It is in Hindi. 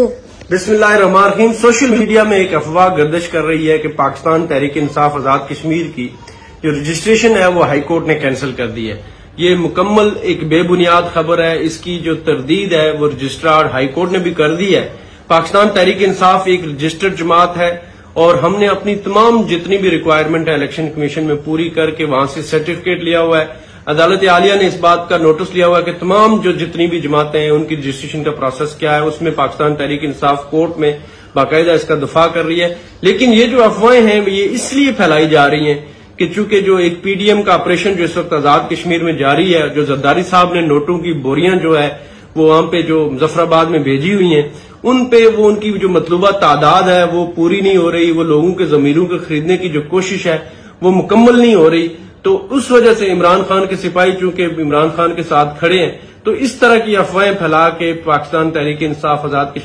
बिस्मिल्लाहिर्रहमानिर्रहीम। सोशल मीडिया में एक अफवाह गर्दिश कर रही है कि पाकिस्तान तहरीक इंसाफ आजाद कश्मीर की जो रजिस्ट्रेशन है वो हाई कोर्ट ने कैंसिल कर दी है। ये मुकम्मल एक बेबुनियाद खबर है। इसकी जो तरदीद है वो रजिस्ट्रार हाई कोर्ट ने भी कर दी है। पाकिस्तान तहरीक इंसाफ एक रजिस्टर्ड जमात है और हमने अपनी तमाम जितनी भी रिक्वायरमेंट है इलेक्शन कमीशन में पूरी करके वहां से सर्टिफिकेट लिया हुआ है। अदालत आलिया ने इस बात का नोटिस लिया हुआ है कि तमाम जो जितनी भी जमातें हैं उनकी रजिस्ट्रेशन का प्रोसेस क्या है, उसमें पाकिस्तान तहरीक इंसाफ कोर्ट में बाकायदा इसका दफा कर रही है। लेकिन ये जो अफवाहें हैं ये इसलिए फैलाई जा रही हैं कि चूंकि जो एक पीडीएम का ऑपरेशन जो इस वक्त आजाद कश्मीर में जारी है, जो जरदारी साहब ने नोटों की बोरियां जो है वो वहां पे जो मुजफ्फराबाद में भेजी हुई हैं, उन पे वो उनकी जो मतलूबा तादाद है वो पूरी नहीं हो रही। वो लोगों के जमीरों को खरीदने की जो कोशिश है वो मुकम्मल नहीं हो रही। तो उस वजह से इमरान खान के सिपाही चूंकि इमरान खान के साथ खड़े हैं, तो इस तरह की अफवाहें फैला के पाकिस्तान तहरीक इंसाफ आजाद